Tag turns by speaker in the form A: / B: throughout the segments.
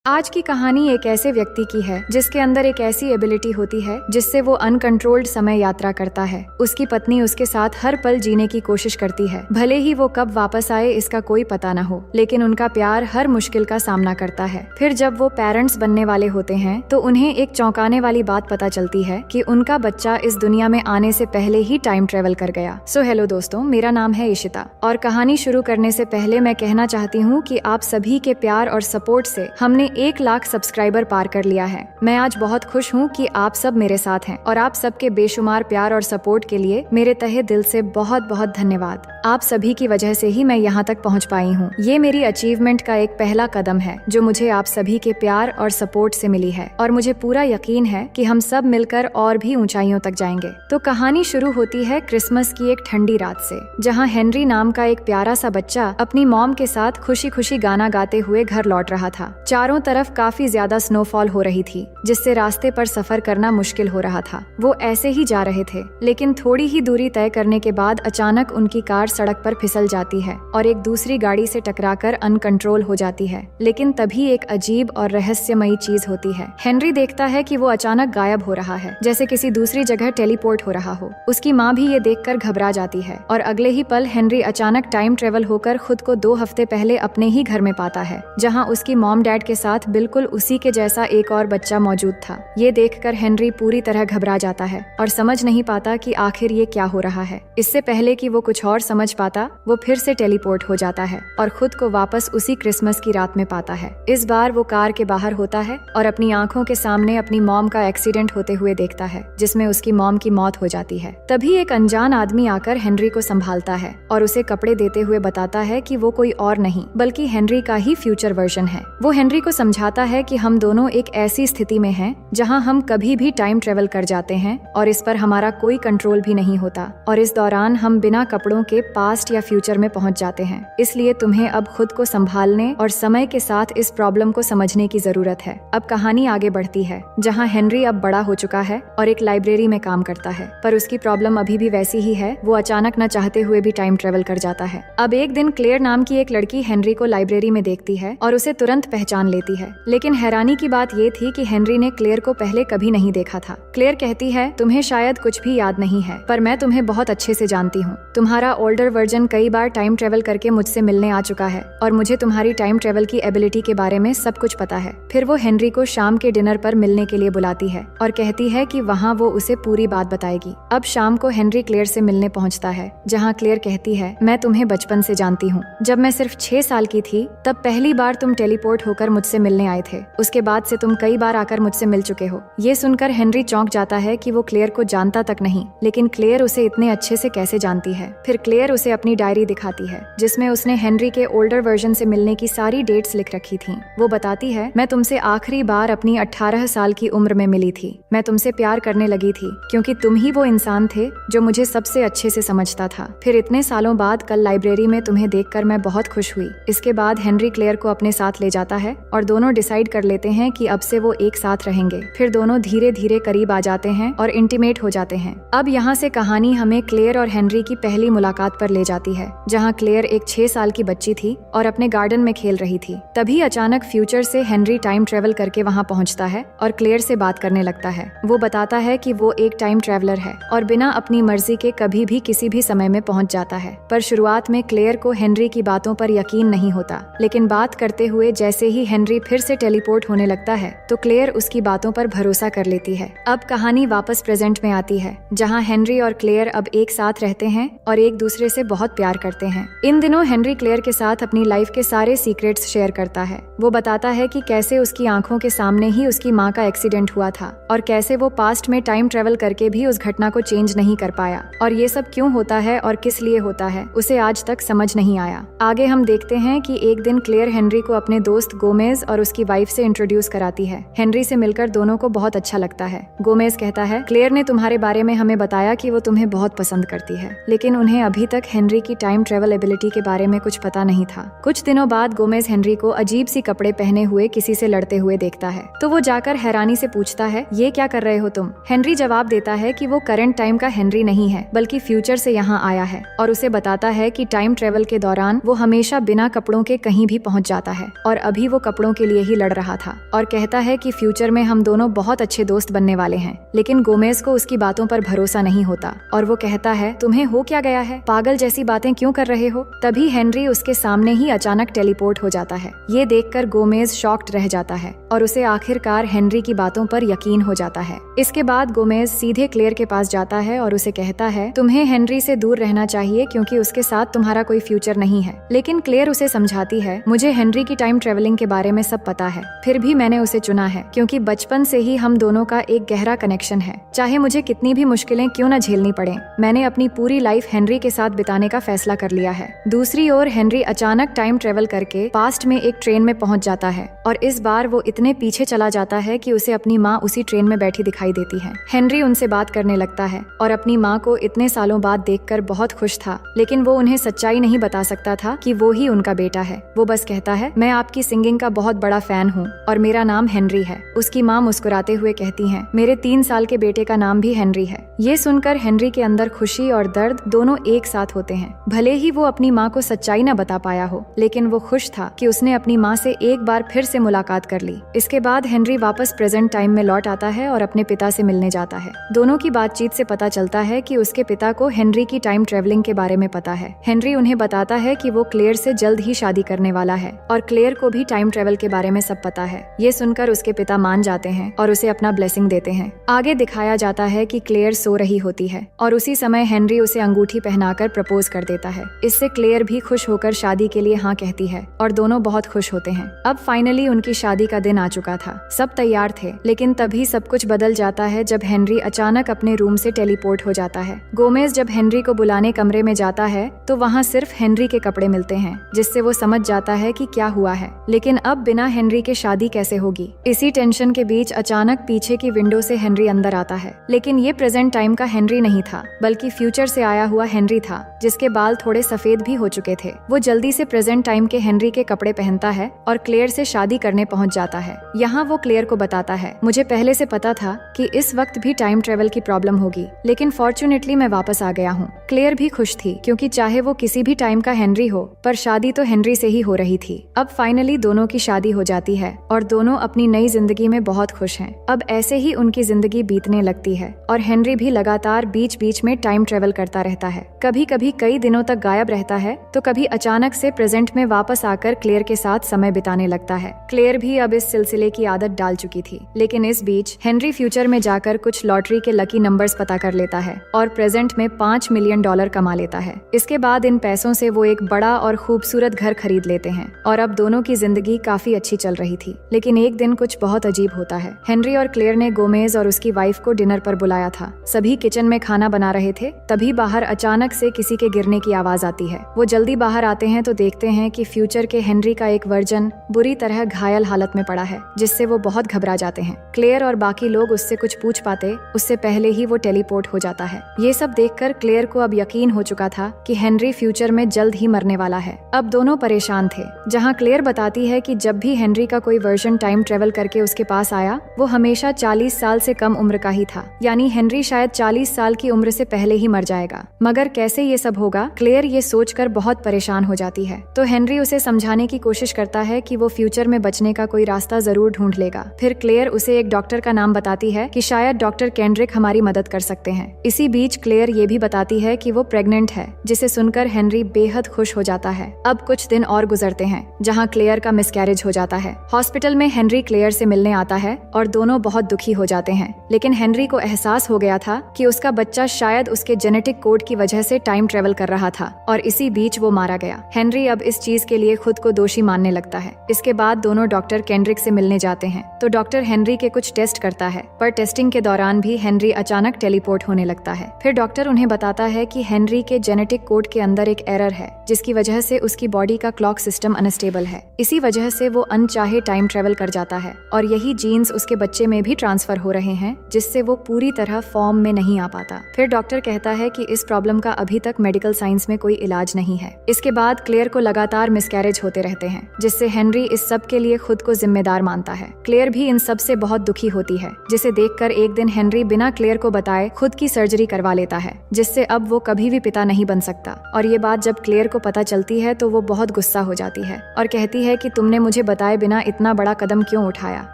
A: आज की कहानी एक ऐसे व्यक्ति की है जिसके अंदर एक ऐसी एबिलिटी होती है जिससे वो अनकंट्रोल्ड समय यात्रा करता है। उसकी पत्नी उसके साथ हर पल जीने की कोशिश करती है, भले ही वो कब वापस आए इसका कोई पता न हो, लेकिन उनका प्यार हर मुश्किल का सामना करता है। फिर जब वो पेरेंट्स बनने वाले होते हैं तो उन्हें एक चौंकाने वाली बात पता चलती है कि उनका बच्चा इस दुनिया में आने से पहले ही टाइम ट्रेवल कर गया। सो हेलो दोस्तों, मेरा नाम है इशिता और कहानी शुरू करने से पहले मैं कहना चाहती हूँ कि आप सभी के प्यार और सपोर्ट से हमने 1 लाख सब्सक्राइबर पार कर लिया है। मैं आज बहुत खुश हूँ कि आप सब मेरे साथ हैं और आप सबके बेशुमार प्यार और सपोर्ट के लिए मेरे तहे दिल से बहुत बहुत धन्यवाद। आप सभी की वजह से ही मैं यहाँ तक पहुँच पाई हूँ। ये मेरी अचीवमेंट का एक पहला कदम है जो मुझे आप सभी के प्यार और सपोर्ट से मिली है और मुझे पूरा यकीन है कि हम सब मिलकर और भी ऊंचाइयों तक जाएंगे। तो कहानी शुरू होती है क्रिसमस की एक ठंडी रात से, जहाँ हेनरी नाम का एक प्यारा सा बच्चा अपनी मॉम के साथ खुशी खुशी गाना गाते हुए घर लौट रहा था। चारों तरफ काफी ज्यादा स्नोफॉल हो रही थी जिससे रास्ते पर सफर करना मुश्किल हो रहा था। वो ऐसे ही जा रहे थे, लेकिन थोड़ी ही दूरी तय करने के बाद अचानक उनकी कार सड़क पर फिसल जाती है और एक दूसरी गाड़ी से टकराकर अनकंट्रोल हो जाती है। लेकिन तभी एक अजीब और रहस्यमयी चीज होती है। हेनरी देखता है कि वो अचानक गायब हो रहा है, जैसे किसी दूसरी जगह टेलीपोर्ट हो रहा हो। उसकी माँ भी ये देखकर घबरा जाती है और अगले ही पल हेनरी अचानक टाइम ट्रेवल होकर खुद को 2 हफ्ते पहले अपने ही घर में पाता है, जहाँ उसकी मॉम डैड के साथ बिल्कुल उसी के जैसा एक और बच्चा मौजूद था। ये देखकर हेनरी पूरी तरह घबरा जाता है और समझ नहीं पाता कि आखिर ये क्या हो रहा है। इससे पहले कि वो कुछ और समझ पाता, वो फिर से टेलीपोर्ट हो जाता है और खुद को वापस उसी क्रिसमस की रात में पाता है। इस बार वो कार के बाहर होता है और अपनी आंखों के सामने अपनी मॉम का एक्सीडेंट होते हुए देखता है, जिसमें उसकी मॉम की मौत हो जाती है। तभी एक अनजान आदमी आकर हेनरी को संभालता है और उसे कपड़े देते हुए बताता है कि वो कोई और नहीं बल्कि हेनरी का ही फ्यूचर वर्जन है। वो हेनरी को समझाता है कि हम दोनों एक ऐसी स्थिति में हैं जहां हम कभी भी टाइम ट्रेवल कर जाते हैं और इस पर हमारा कोई कंट्रोल भी नहीं होता और इस दौरान हम बिना कपड़ों के पास्ट या फ्यूचर में पहुंच जाते हैं। इसलिए तुम्हें अब खुद को संभालने और समय के साथ इस प्रॉब्लम को समझने की जरूरत है। अब कहानी आगे बढ़ती है, जहाँ हेनरी अब बड़ा हो चुका है और एक लाइब्रेरी में काम करता है, पर उसकी प्रॉब्लम अभी भी वैसी ही है। वो अचानक न चाहते हुए भी टाइम ट्रेवल कर जाता है। अब एक दिन क्लेयर नाम की एक लड़की हेनरी को लाइब्रेरी में देखती है और उसे तुरंत पहचान लेती है। लेकिन हैरानी की बात ये थी कि हेनरी ने क्लेयर को पहले कभी नहीं देखा था। क्लेयर कहती है, तुम्हें शायद कुछ भी याद नहीं है, पर मैं तुम्हें बहुत अच्छे से जानती हूँ। तुम्हारा ओल्डर वर्जन कई बार टाइम ट्रेवल करके मुझसे मिलने आ चुका है और मुझे तुम्हारी टाइम ट्रेवल की एबिलिटी के बारे में सब कुछ पता है। फिर वो हेनरी को शाम के डिनर पर मिलने के लिए बुलाती है और कहती है कि वहाँ वो उसे पूरी बात बताएगी। अब शाम को हेनरी क्लेयर से मिलने पहुँचता है, जहाँ क्लेयर कहती है, मैं तुम्हें बचपन से जानती हूँ। जब मैं सिर्फ 6 साल की थी तब पहली बार तुम टेलीपोर्ट होकर मुझसे मिलने आए थे। उसके बाद से तुम कई बार आकर मुझसे मिल चुके हो। ये सुनकर हेनरी चौंक जाता है कि वो क्लेयर को जानता तक नहीं, लेकिन क्लेयर उसे इतने अच्छे से कैसे जानती है। फिर क्लेयर उसे अपनी डायरी दिखाती है जिसमें उसने हेनरी के ओल्डर वर्जन से मिलने की सारी डेट्स लिख रखी थी। वो बताती है, मैं तुमसे आखिरी बार अपनी 18 साल की उम्र में मिली थी। मैं तुमसे प्यार करने लगी थी क्योंकि तुम ही वो इंसान थे जो मुझे सबसे अच्छे से समझता था। फिर इतने सालों बाद कल लाइब्रेरी में तुम्हें देखकर मैं बहुत खुश हुई। इसके बाद हेनरी क्लेयर को अपने साथ ले जाता है और दोनों डिसाइड कर लेते हैं कि अब से वो एक साथ रहेंगे। फिर दोनों धीरे धीरे करीब आ जाते हैं और इंटीमेट हो जाते हैं। अब यहाँ से कहानी हमें क्लेयर और हेनरी की पहली मुलाकात पर ले जाती है, जहाँ क्लेयर एक 6 साल की बच्ची थी और अपने गार्डन में खेल रही थी। तभी अचानक फ्यूचर से हेनरी टाइम ट्रेवल करके वहाँ पहुँचता है और क्लेयर से बात करने लगता है। वो बताता है कि वो एक टाइम ट्रेवलर है और बिना अपनी मर्जी के कभी भी किसी भी समय में पहुँच जाता है। पर शुरुआत में क्लेयर को हेनरी की बातों पर यकीन नहीं होता, लेकिन बात करते हुए जैसे ही हेनरी फिर से टेलीपोर्ट होने लगता है तो क्लेयर उसकी बातों पर भरोसा कर लेती है। अब कहानी वापस प्रेजेंट में आती है, जहाँ हेनरी और क्लेयर अब एक साथ रहते हैं और एक दूसरे से बहुत प्यार करते हैं। इन दिनों हेनरी क्लेयर के साथ अपनी लाइफ के सारे सीक्रेट्स शेयर करता है। वो बताता है कि कैसे उसकी आंखों के सामने ही उसकी माँ का एक्सीडेंट हुआ था और कैसे वो पास्ट में टाइम ट्रेवल करके भी उस घटना को चेंज नहीं कर पाया और ये सब क्यों होता है और किस लिए होता है उसे आज तक समझ नहीं आया। आगे हम देखते हैं कि एक दिन क्लेयर हेनरी को अपने दोस्त गोमेज और उसकी वाइफ से इंट्रोड्यूस कराती है। हेनरी से मिलकर दोनों को बहुत अच्छा लगता है। गोमेज कहता है, क्लेयर ने तुम्हारे बारे में हमें बताया कि वो तुम्हें बहुत पसंद करती है, लेकिन उन्हें अभी तक हेनरी की टाइम ट्रेवल एबिलिटी के बारे में कुछ पता नहीं था। कुछ दिनों बाद गोमेज हेनरी को अजीब सी कपड़े पहने हुए किसी से लड़ते हुए देखता है, तो वो जाकर हैरानी से पूछता है, ये क्या कर रहे हो तुम? हेनरी जवाब देता है कि वो करंट टाइम का हेनरी नहीं है बल्कि फ्यूचर से यहाँ आया है और उसे बताता है कि टाइम ट्रेवल के दौरान वो हमेशा बिना कपड़ों के कहीं भी पहुँच जाता है और अभी वो कपड़ों के लिए ही लड़ रहा था और कहता है कि फ्यूचर में हम दोनों बहुत अच्छे दोस्त बनने वाले हैं। लेकिन गोमेज को उसकी बातों पर भरोसा नहीं होता और वो कहता है, तुम्हें हो क्या गया है, पागल जैसी बातें क्यों कर रहे हो। तभी हेनरी उसके सामने ही अचानक टेलीपोर्ट हो जाता है। ये देखकर गोमेज शॉक्ड रह जाता है और उसे आखिरकार हेनरी की बातों पर यकीन हो जाता है। इसके बाद गोमेज सीधे क्लेयर के पास जाता है और उसे कहता है, तुम्हें हेनरी से दूर रहना चाहिए क्योंकि उसके साथ तुम्हारा कोई फ्यूचर नहीं है। लेकिन क्लेयर उसे समझाती है, मुझे हेनरी की टाइम ट्रेवलिंग के बारे में सब पता है, फिर भी मैंने उसे चुना है क्योंकि बचपन से ही हम दोनों का एक गहरा कनेक्शन है। चाहे मुझे कितनी भी मुश्किलें क्यों न झेलनी पड़े, मैंने अपनी पूरी लाइफ हेनरी के साथ बिताने का फैसला कर लिया है। दूसरी ओर हेनरी अचानक टाइम ट्रेवल करके पास्ट में एक ट्रेन में पहुंच जाता है और इस बार वो इतने पीछे चला जाता है कि उसे अपनी माँ उसी ट्रेन में बैठी दिखाई देती है। हेनरी उनसे बात करने लगता है और अपनी माँ को इतने सालों बाद देखकर बहुत खुश था, लेकिन वो उन्हें सच्चाई नहीं बता सकता था कि वो ही उनका बेटा है। वो बस कहता है, मैं आपकी सिंगिंग का बहुत बड़ा फैन हूँ और मेरा नाम हेनरी है। उसकी माँ मुस्कुराते हुए कहती हैं, मेरे 3 साल के बेटे का नाम भी हेनरी है। ये सुनकर हेनरी के अंदर खुशी और दर्द दोनों एक साथ होते हैं। भले ही वो अपनी माँ को सच्चाई न बता पाया हो, लेकिन वो खुश था कि उसने अपनी माँ से एक बार फिर से मुलाकात कर ली। इसके बाद हेनरी वापस प्रेजेंट टाइम में लौट आता है और अपने पिता से मिलने जाता है। दोनों की बातचीत से पता चलता है कि उसके पिता को हेनरी की टाइम ट्रेवलिंग के बारे में पता है। हेनरी उन्हें बताता है कि वो क्लेयर से जल्द ही शादी करने वाला है और क्लेयर को भी टाइम ट्रेवल के बारे में सब पता है। ये सुनकर उसके पिता मान जाते हैं और उसे अपना ब्लेसिंग देते हैं। आगे दिखाया जाता है कि क्लेयर सो रही होती है और उसी समय हेनरी उसे अंगूठी पहनाकर प्रपोज कर देता है। इससे क्लेयर भी खुश होकर शादी के लिए हाँ कहती है और दोनों बहुत खुश होते हैं। अब फाइनली उनकी शादी का दिन आ चुका था। सब तैयार थे, लेकिन तभी सब कुछ बदल जाता है जब हेनरी अचानक अपने रूम से टेलीपोर्ट हो जाता है। गोमेज जब हेनरी को बुलाने कमरे में जाता है तो वहाँ सिर्फ हेनरी के कपड़े मिलते हैं, जिससे वो समझ जाता है कि क्या हुआ है। लेकिन अब बिना हेनरी के शादी कैसे होगी। इसी टेंशन के बीच अचानक पीछे की विंडो से हेनरी अंदर आता है, लेकिन ये प्रेजेंट टाइम का हेनरी नहीं था, बल्कि फ्यूचर से आया हुआ हेनरी था, जिसके बाल थोड़े सफेद भी हो चुके थे। वो जल्दी से प्रेजेंट टाइम के हेनरी के कपड़े पहनता है और क्लेयर से शादी करने पहुंच जाता है। यहाँ वो क्लेयर को बताता है, मुझे पहले से पता था कि इस वक्त भी टाइम ट्रेवल की प्रॉब्लम होगी, लेकिन फॉर्चुनेटली मैं वापस आ गया हूँ। क्लेयर भी खुश थी क्योंकि चाहे वो किसी भी टाइम का हेनरी हो, पर शादी तो हेनरी से ही हो रही थी। अब फाइनली दोनों की शादी हो जाती है और दोनों अपनी नई जिंदगी में बहुत खुश हैं। अब ऐसे ही उनकी जिंदगी बीतने लगती है और हेनरी भी लगातार बीच बीच में टाइम ट्रेवल करता रहता है। कभी कभी कई दिनों तक गायब रहता है तो कभी अचानक से प्रेजेंट में वापस आकर क्लेयर के साथ समय बिताने लगता है। क्लेयर भी अब इस सिलसिले की आदत डाल चुकी थी, लेकिन इस बीच हेनरी फ्यूचर में जाकर कुछ लॉटरी के लकी नंबर्स पता कर लेता है और प्रेजेंट में $5 मिलियन कमा लेता है। इसके बाद इन पैसों से वो एक बड़ा और खूबसूरत घर खरीद लेते हैं और अब दोनों की जिंदगी काफी अच्छी चल रही थी। लेकिन एक दिन कुछ बहुत अजीब होता है। हेनरी और क्लेयर ने गोमेज और उसकी वाइफ को डिनर पर बुलाया था। सभी किचन में खाना बना रहे थे, तभी बाहर अचानक से किसी के गिरने की आवाज आती है। वो जल्दी बाहर आते हैं तो देखते हैं कि फ्यूचर के हेनरी का एक वर्जन बुरी तरह घायल हालत में पड़ा है, जिससे वो बहुत घबरा जाते हैं। क्लेयर और बाकी लोग उससे कुछ पूछ पाते उससे पहले ही वो टेलीपोर्ट हो जाता है। ये सब देखकर क्लेयर को अब यकीन हो चुका था कि हेनरी फ्यूचर में जल्द ही मरने वाला है। अब दोनों परेशान थे। जहाँ क्लेयर बताती है कि जब भी हेनरी का कोई वर्जन टाइम ट्रेवल करके उसके पास आया, वो हमेशा 40 साल से कम उम्र का ही था, यानी हेनरी शायद 40 साल की उम्र से पहले ही मर जाएगा। मगर कैसे ये सब होगा, क्लेयर ये सोचकर बहुत परेशान हो जाती है। तो हेनरी उसे समझाने की कोशिश करता है कि वो फ्यूचर में बचने का कोई रास्ता जरूर ढूंढ लेगा। फिर क्लेयर उसे एक डॉक्टर का नाम बताती है कि शायद डॉक्टर केंड्रिक हमारी मदद कर सकते हैं। इसी बीच क्लेयर ये भी बताती है कि वो प्रेग्नेंट है, जिसे सुनकर हेनरी बेहद खुश हो जाता है। अब कुछ दिन और गुजरते हैं जहाँ क्लेयर का मिसकैरेज हो जाता है। हॉस्पिटल में हेनरी क्लेयर से मिलने आता है और दोनों बहुत दुखी हो जाते हैं, लेकिन हेनरी को एहसास हो गया था कि उसका बच्चा शायद उसके जेनेटिक कोड की वजह से टाइम ट्रेवल कर रहा था और इसी बीच वो मारा गया। हेनरी अब इस चीज के लिए खुद को दोषी मानने लगता है। इसके बाद दोनों डॉक्टर केंड्रिक से मिलने जाते हैं तो डॉक्टर हेनरी के कुछ टेस्ट करता है, पर टेस्टिंग के दौरान भी हेनरी अचानक टेलीपोर्ट होने लगता है। फिर डॉक्टर उन्हें बताता है कि हेनरी के जेनेटिक कोड के अंदर एक एरर है, जिसकी वजह से उसकी बॉडी का क्लॉक सिस्टम अनस्टेबल है। इसी वजह से वो अनचाहे टाइम ट्रेवल कर जाता है और यही जीन्स उसके बच्चे में भी ट्रांसफर हो रहे हैं, जिससे वो पूरी तरह फॉर्म में नहीं आ पाता। फिर डॉक्टर कहता है कि इस प्रॉब्लम का अभी तक मेडिकल साइंस में कोई इलाज नहीं है। इसके बाद क्लेयर को लगातार मिसकैरेज होते रहते हैं, जिससे हेनरी इस सब के लिए खुद को जिम्मेदार मानता है। क्लेयर भी इन सब से बहुत दुखी होती है, जिसे देखकर एक दिन हेनरी बिना क्लेयर को बताए खुद की सर्जरी करवा लेता है, जिससे अब वो कभी भी पिता नहीं बन सकता। और ये बात जब क्लेयर को पता चलती है तो वो बहुत गुस्सा हो जाती है और कहती है कि तुमने मुझे मुझे बताए बिना इतना बड़ा कदम क्यों उठाया,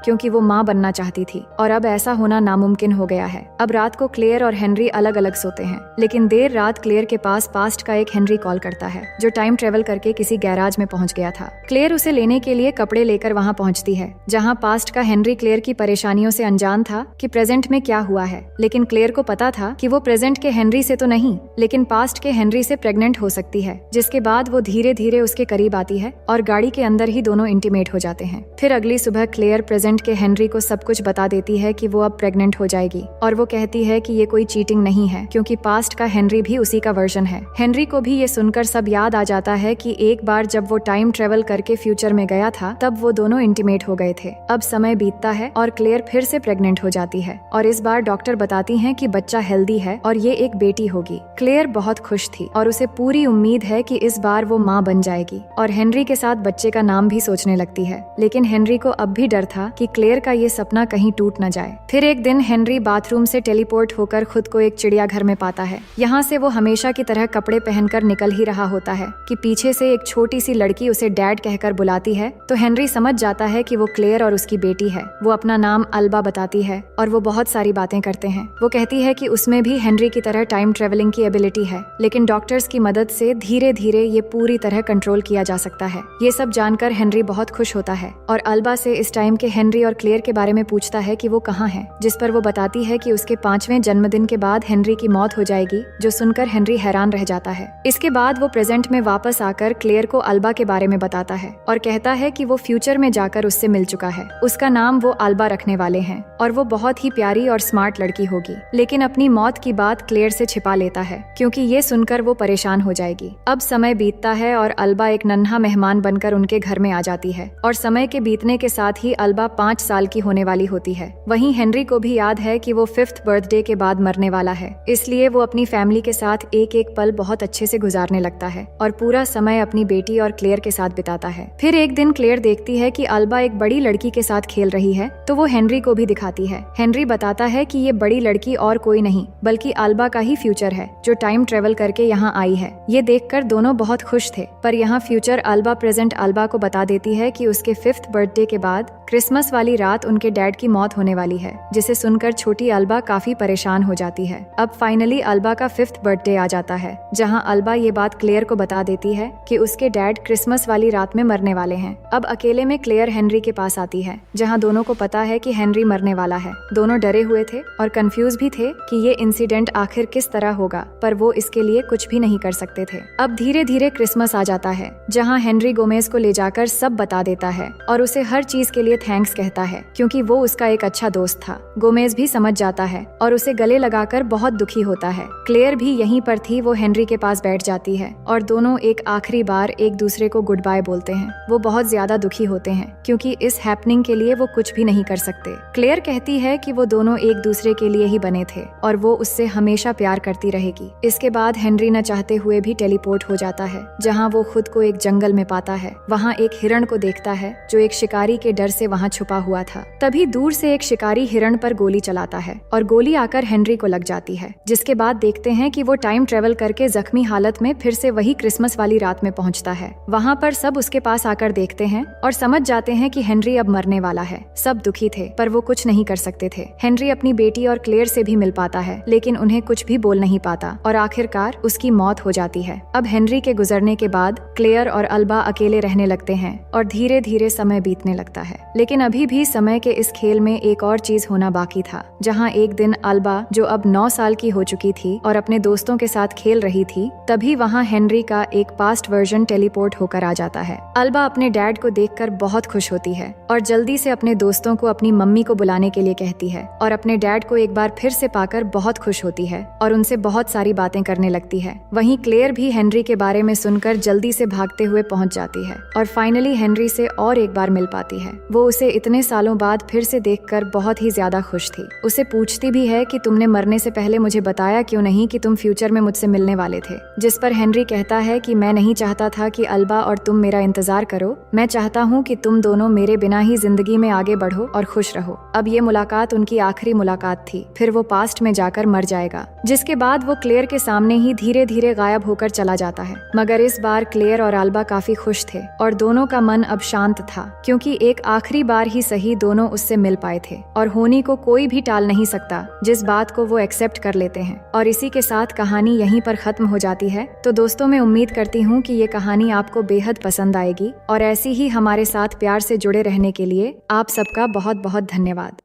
A: क्योंकि वो माँ बनना चाहती थी और अब ऐसा होना नामुमकिन हो गया है। अब रात को क्लेयर और हेनरी अलग अलग सोते हैं, लेकिन देर रात क्लेयर के पास पास्ट का एक हेनरी कॉल करता है जो टाइम ट्रेवल करके किसी गैराज में पहुंच गया था। क्लेयर उसे लेने के लिए कपड़े लेकर वहां पहुंचती है, जहां पास्ट का हेनरी क्लेयर की परेशानियों से अनजान था कि प्रेजेंट में क्या हुआ है। लेकिन क्लेयर को पता था कि वो प्रेजेंट के हेनरी से तो नहीं, लेकिन पास्ट के हेनरी से प्रेग्नेंट हो सकती है। जिसके बाद वो धीरे धीरे उसके करीब आती है और गाड़ी के अंदर ही दोनों इंटीमेट हो जाते हैं। फिर अगली सुबह क्लेयर प्रेजेंट के हेनरी को सब कुछ बता देती है कि वो अब प्रेग्नेंट हो जाएगी और वो कहती है कि ये कोई चीटिंग नहीं है, क्योंकि पास्ट का हेनरी भी उसी का वर्जन है। हेनरी को भी ये सुनकर सब याद आ जाता है कि एक बार जब वो टाइम ट्रेवल करके फ्यूचर में गया था तब वो दोनों इंटीमेट हो गए थे। अब समय बीतता है और क्लेयर फिर से प्रेग्नेंट हो जाती है और इस बार डॉक्टर बताती हैं कि बच्चा हेल्दी है और ये एक बेटी होगी। क्लेयर बहुत खुश थी और उसे पूरी उम्मीद है कि इस बार वो माँ बन जाएगी और हेनरी के साथ बच्चे का नाम भी सोचने लगती है। लेकिन हेनरी को अब भी डर था कि क्लेयर का ये सपना कहीं टूट न जाए। फिर एक दिन हेनरी बाथरूम से टेलीपोर्ट होकर खुद को एक चिड़ियाघर में पाता है। यहाँ से वो हमेशा की तरह कपड़े पहनकर निकल ही रहा होता है कि पीछे से एक छोटी सी लड़की उसे डैड कहकर बुलाती है, तो हेनरी समझ जाता है कि वो क्लेयर और उसकी बेटी है। वो अपना नाम अल्बा बताती है और वो बहुत सारी बातें करते हैं। वो कहती है कि उसमें भी हेनरी की तरह टाइम ट्रेवलिंग की एबिलिटी है, लेकिन डॉक्टर्स की मदद से धीरे धीरे ये पूरी तरह कंट्रोल किया जा सकता है। ये सब जानकर हेनरी बहुत खुश होता है और अल्बा से इस टाइम के हेनरी और क्लेयर के बारे में पूछता है कि वो कहाँ है, जिस पर वो बताती है कि उसके 5वें जन्मदिन के बाद हेनरी की मौत हो जाएगी, जो सुनकर हेनरी हैरान रह जाता है। इसके बाद वो प्रेजेंट में वापस आकर क्लेयर को अल्बा के बारे में बताता है और कहता है कि वो फ्यूचर में जाकर उससे मिल चुका है। उसका नाम वो अल्बा रखने वाले हैं और वो बहुत ही प्यारी और स्मार्ट लड़की होगी, लेकिन अपनी मौत की बात क्लेयर से छिपा लेता है क्योंकि ये सुनकर वो परेशान हो जाएगी। अब समय बीतता है और अल्बा एक नन्हा मेहमान बनकर उनके घर में आ जाती है और समय के बीतने के साथ ही अल्बा 5 साल की होने वाली होती है। वहीं हेनरी को भी याद है कि वो 5th बर्थडे के बाद मरने वाला है, इसलिए वो अपनी फैमिली के साथ एक एक पल बहुत अच्छे से गुजारने लगता है और पूरा समय अपनी बेटी और क्लेयर के साथ बिताता है। फिर एक दिन क्लेयर देखती है कि अल्बा एक बड़ी लड़की के साथ खेल रही है, तो वो हेनरी को भी दिखाती है। हेनरी बताता है कि ये बड़ी लड़की और कोई नहीं बल्कि अल्बा का ही फ्यूचर है, जो टाइम ट्रेवल करके यहाँ आई है। ये देखकर दोनों बहुत खुश थे, पर यहाँ फ्यूचर अल्बा प्रेजेंट अल्बा को बता देती है कि उसके 5th बर्थडे के बाद क्रिसमस वाली रात उनके डैड की मौत होने वाली है, जिसे सुनकर छोटी अल्बा काफी परेशान हो जाती है। अब फाइनली अल्बा का 5th बर्थडे आ जाता है, जहाँ अल्बा ये बात क्लेयर को बता देती है कि उसके डैड क्रिसमस वाली रात में मरने वाले हैं। अब अकेले में क्लेयर हेनरी के पास आती है, जहाँ दोनों को पता है कि हेनरी मरने वाला है। दोनों डरे हुए थे और कंफ्यूज भी थे कि ये इंसिडेंट आखिर किस तरह होगा, पर वो इसके लिए कुछ भी नहीं कर सकते थे। अब धीरे धीरे क्रिसमस आ जाता है, जहाँ हेनरी गोमेज को ले जाकर सब बता देता है और उसे हर चीज के लिए थैंक्स कहता है, क्योंकि वो उसका एक अच्छा दोस्त था। गोमेज भी समझ जाता है और उसे गले लगाकर बहुत दुखी होता है। क्लेयर भी यहीं पर थी, वो हेनरी के पास बैठ जाती है और दोनों एक आखिरी बार एक दूसरे को गुड बाय बोलते हैं। वो बहुत ज्यादा दुखी होते हैं क्योंकि इस हैपनिंग के लिए वो कुछ भी नहीं कर सकते। क्लेयर कहती है कि वो दोनों एक दूसरे के लिए ही बने थे और वो उससे हमेशा प्यार करती रहेगी। इसके बाद हेनरी न चाहते हुए भी टेलीपोर्ट हो जाता है, जहाँ वो खुद को एक जंगल में पाता है। वहाँ एक हिरण को देखता है जो एक शिकारी के डर से वहाँ छुपा हुआ था। तभी दूर से एक शिकारी हिरण पर गोली चलाता है और गोली आकर हेनरी को लग जाती है, जिसके बाद देखते हैं कि वो टाइम ट्रेवल करके जख्मी हालत में फिर से वही क्रिसमस वाली रात में पहुँचता है। वहाँ पर सब उसके पास आकर देखते हैं और समझ जाते हैं कि हेनरी अब मरने वाला है। सब दुखी थे, पर वो कुछ नहीं कर सकते थे। हेनरी अपनी बेटी और क्लेयर से भी मिल पाता है, लेकिन उन्हें कुछ भी बोल नहीं पाता और आखिरकार उसकी मौत हो जाती है। अब हेनरी के गुजरने के बाद क्लेयर और अल्बा अकेले रहने लगते हैं और धीरे धीरे समय बीतने लगता है। लेकिन अभी भी समय के इस खेल में एक और चीज होना बाकी था, जहाँ एक दिन अल्बा, जो अब 9 साल की हो चुकी थी और अपने दोस्तों के साथ खेल रही थी, तभी वहाँ हेनरी का एक पास्ट वर्जन टेलीपोर्ट होकर आ जाता है। अल्बा अपने डैड को देखकर बहुत खुश होती है और जल्दी से अपने दोस्तों को अपनी मम्मी को बुलाने के लिए कहती है और अपने डैड को एक बार फिर से पाकर बहुत खुश होती है और उनसे बहुत सारी बातें करने लगती है। वहीं क्लेयर भी हेनरी के बारे में सुनकर जल्दी से भागते हुए पहुंच जाती है और फाइनली हेनरी से और एक बार मिल पाती है। वो उसे इतने सालों बाद फिर से देखकर बहुत ही ज्यादा खुश थी। उसे पूछती भी है कि तुमने मरने से पहले मुझे बताया क्यों नहीं कि तुम फ्यूचर में मुझसे मिलने वाले थे, जिस पर हेनरी कहता है कि मैं नहीं चाहता था कि अल्बा और तुम मेरा इंतजार करो, मैं चाहता हूँ कि तुम दोनों मेरे बिना ही जिंदगी में आगे बढ़ो और खुश रहो। अब ये मुलाकात उनकी आखिरी मुलाकात थी, फिर वो पास्ट में जाकर मर जाएगा, जिसके बाद वो क्लेयर के सामने ही धीरे धीरे गायब होकर चला जाता है। मगर इस बार क्लेयर और अल्बा काफी खुश थे और दोनों का मन अब शांत था, क्योंकि एक आखिरी बार ही सही दोनों उससे मिल पाए थे और होनी को कोई भी टाल नहीं सकता, जिस बात को वो एक्सेप्ट कर लेते हैं। और इसी के साथ कहानी यहीं पर खत्म हो जाती है। तो दोस्तों, मैं उम्मीद करती हूँ कि ये कहानी आपको बेहद पसंद आएगी और ऐसी ही हमारे साथ प्यार से जुड़े रहने के लिए आप सबका बहुत बहुत धन्यवाद।